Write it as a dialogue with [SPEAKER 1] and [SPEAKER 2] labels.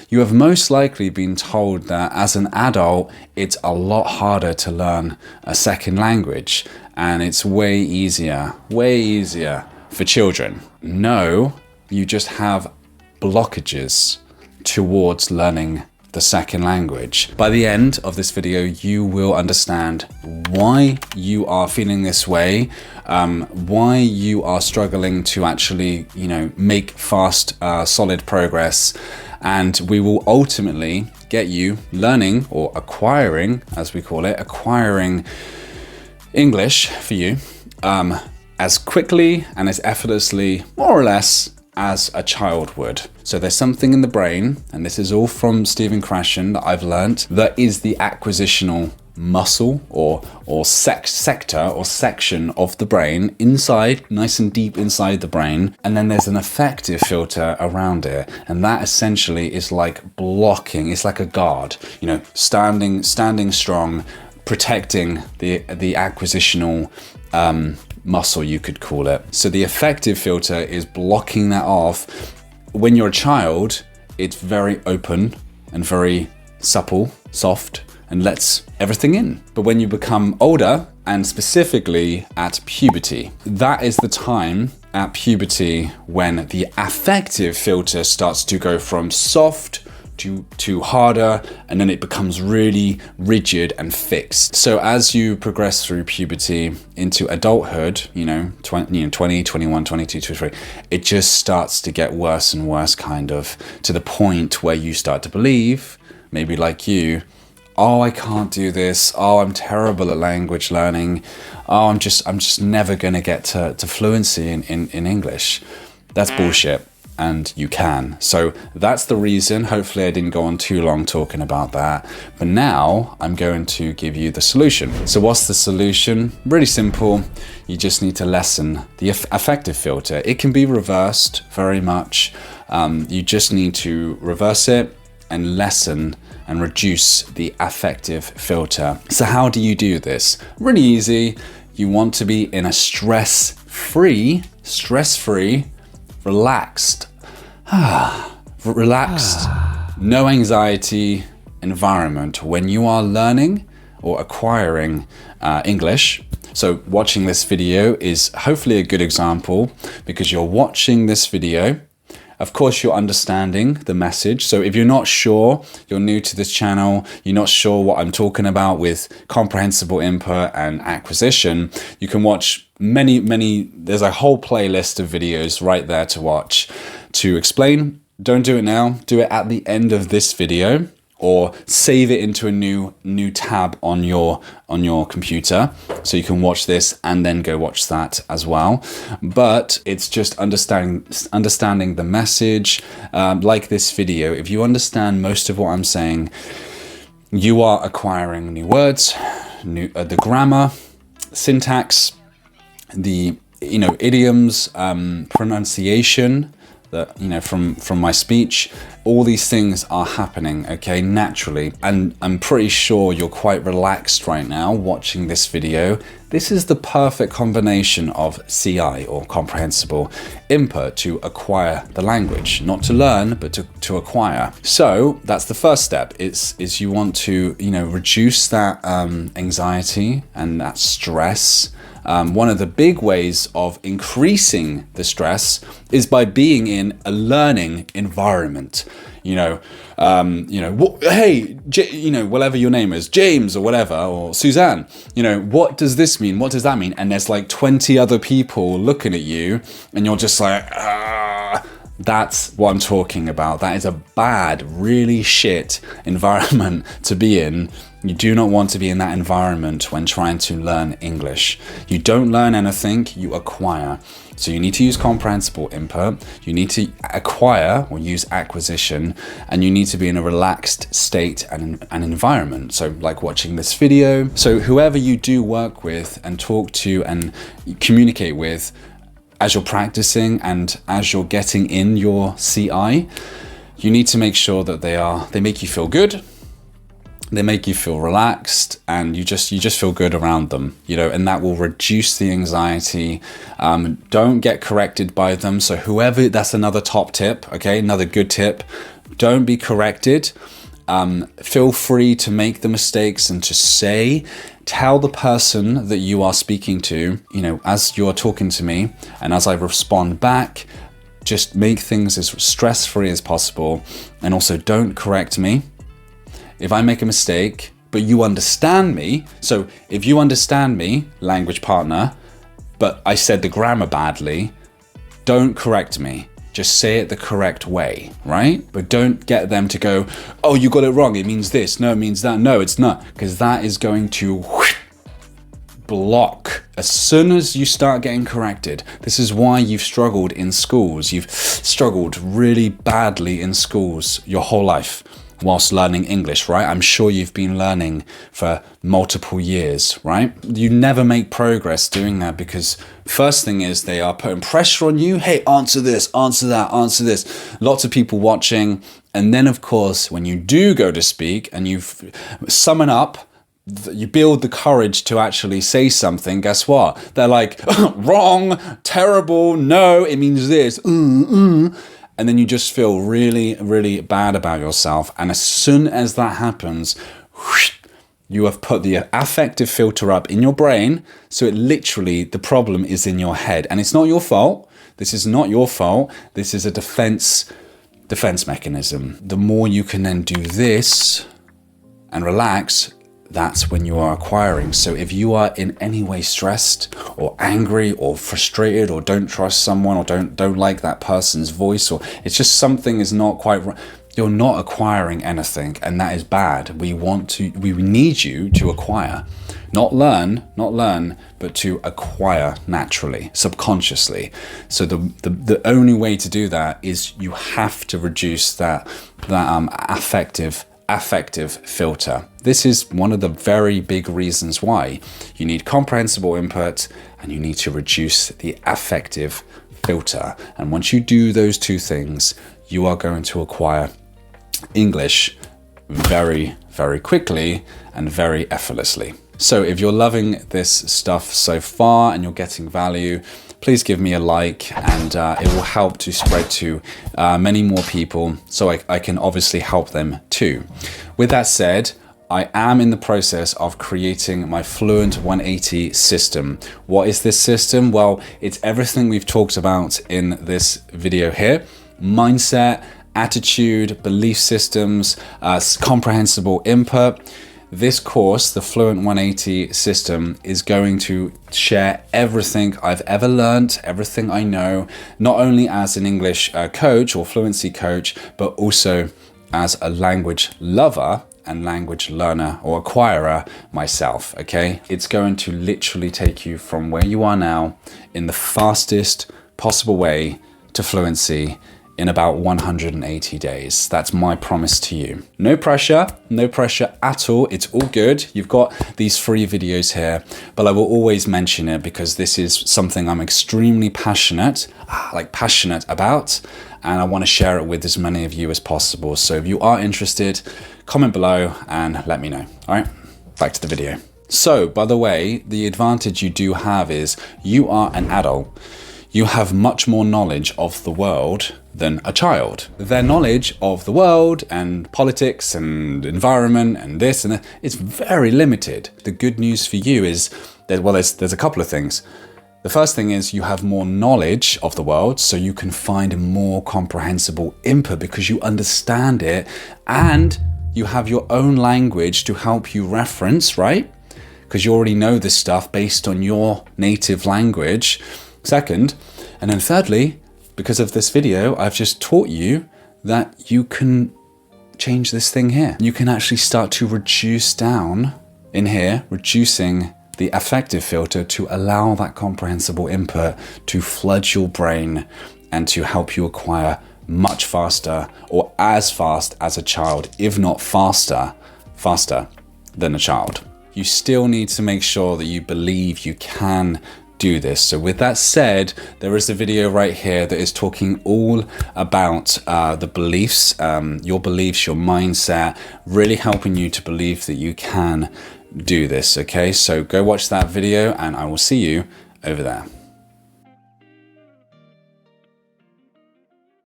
[SPEAKER 1] you have most likely been told that as an adult, it's a lot harder to learn a second language and it's way easier for children. No, you just have blockages towards learning the second language. By the end of this video, you will understand why you are feeling this way, why you are struggling to actually, make fast, solid progress, and we will ultimately get you learning or acquiring, as we call it, acquiring English for you as quickly and as effortlessly, more or less, as a child would. So there's something in the brain, and this is all from Stephen Krashen that I've learned, that is the acquisitional muscle or sector or section of the brain inside, nice and deep inside the brain. And then there's an affective filter around it. And that essentially is like blocking, it's like a guard, standing strong, protecting the acquisitional muscle, you could call it. So the affective filter is blocking that off. When you're a child, it's very open and very supple, soft, and lets everything in. But when you become older, and specifically at puberty, that is the time at puberty when the affective filter starts to go from soft to harder, and then it becomes really rigid and fixed. So as you progress through puberty into adulthood, 20, 21, 22, 23, it just starts to get worse and worse, kind of, to the point where you start to believe, maybe like you, oh, I can't do this. Oh, I'm terrible at language learning. Oh, I'm just never gonna get to fluency in English. That's bullshit. And you can. So that's the reason. Hopefully I didn't go on too long talking about that. But now I'm going to give you the solution. So what's the solution? Really simple. You just need to lessen the affective filter. It can be reversed very much. You just need to reverse it and lessen and reduce the affective filter. So how do you do this? Really easy. You want to be in a stress-free, relaxed, no anxiety environment when you are learning or acquiring English. So watching this video is hopefully a good example, because you're watching this video. Of course, you're understanding the message. So if you're not sure, you're new to this channel, you're not sure what I'm talking about with comprehensible input and acquisition, you can watch many, there's a whole playlist of videos right there to watch to explain. Don't do it now, do it at the end of this video, or save it into a new tab on your computer, so you can watch this and then go watch that as well. But it's just understanding the message, like this video. If you understand most of what I'm saying, you are acquiring new words, the grammar, syntax, the idioms, pronunciation, that from my speech. All these things are happening, okay, naturally. And I'm pretty sure you're quite relaxed right now watching this video. This is the perfect combination of CI, or comprehensible input, to acquire the language. Not to learn, but to acquire. So that's the first step. Is you want to reduce that anxiety and that stress. One of the big ways of increasing the stress is by being in a learning environment. Hey, whatever your name is, James or whatever, or Suzanne, what does this mean? What does that mean? And there's like 20 other people looking at you, and you're just like, that's what I'm talking about. That is a bad, really shit environment to be in. You do not want to be in that environment when trying to learn English. You don't learn anything, you acquire. So you need to use comprehensible input, you need to acquire or use acquisition, and you need to be in a relaxed state and an environment. So like watching this video. So whoever you do work with and talk to and communicate with, as you're practicing and as you're getting in your CI, you need to make sure that they make you feel good, they make you feel relaxed, and you just feel good around them, and that will reduce the anxiety. Don't get corrected by them. So whoever, that's another top tip, okay, another good tip. Don't be corrected. Feel free to make the mistakes and to tell the person that you are speaking to, you know, as you're talking to me and as I respond back, just make things as stress-free as possible. And also don't correct me if I make a mistake, but you understand me. So if you understand me, language partner, but I said the grammar badly, don't correct me. Just say it the correct way, right? But don't get them to go, oh, you got it wrong. It means this. No, it means that. No, it's not. Because that is going to block as soon as you start getting corrected. This is why you've struggled in schools. You've struggled really badly in schools your whole life whilst learning English, right? I'm sure you've been learning for multiple years, right? You never make progress doing that because first thing is they are putting pressure on you. Hey, answer this, answer that, answer this. Lots of people watching. And then of course, when you do go to speak and you summon up, you build the courage to actually say something, guess what? They're like, wrong, terrible, no, it means this, And then you just feel really, really bad about yourself. And as soon as that happens, you have put the affective filter up in your brain. So it literally, the problem is in your head. And it's not your fault. This is not your fault. This is a defense mechanism. The more you can then do this and relax, that's when you are acquiring. So if you are in any way stressed or angry or frustrated or don't trust someone or don't like that person's voice, or it's just something is not quite right, you're not acquiring anything, and that is bad. We need you to acquire, not learn, but to acquire naturally, subconsciously. So the only way to do that is you have to reduce that affective filter. This is one of the very big reasons why you need comprehensible input and you need to reduce the affective filter. And once you do those two things, you are going to acquire English very, very quickly and very effortlessly. So if you're loving this stuff so far and you're getting value, please give me a like, and it will help to spread to many more people so I can obviously help them too. With that said, I am in the process of creating my Fluent 180 system. What is this system? Well, it's everything we've talked about in this video here. Mindset, attitude, belief systems, comprehensible input. This course, the Fluent 180 system, is going to share everything I've ever learned, everything I know, not only as an English coach or fluency coach, but also as a language lover and language learner or acquirer myself, okay? It's going to literally take you from where you are now in the fastest possible way to fluency in about 180 days. That's my promise to you. No pressure at all. It's all good. You've got these free videos here, but I will always mention it because this is something I'm extremely passionate about, and I want to share it with as many of you as possible. So if you are interested, comment below and let me know. All right, back to the video. So, by the way, the advantage you do have is you are an adult. You have much more knowledge of the world than a child. Their knowledge of the world and politics and environment and this and that, it's very limited. The good news for you is that, well, there's a couple of things. The first thing is you have more knowledge of the world, so you can find more comprehensible input because you understand it, and you have your own language to help you reference, right? Because you already know this stuff based on your native language. Second, and then thirdly, because of this video, I've just taught you that you can change this thing here. You can actually start to reduce down in here, reducing the affective filter to allow that comprehensible input to flood your brain and to help you acquire much faster, or as fast as a child, if not faster than a child. You still need to make sure that you believe you can do this. So with that said, there is a video right here that is talking all about the beliefs, your mindset, really helping you to believe that you can do this. Okay, so go watch that video and I will see you over there.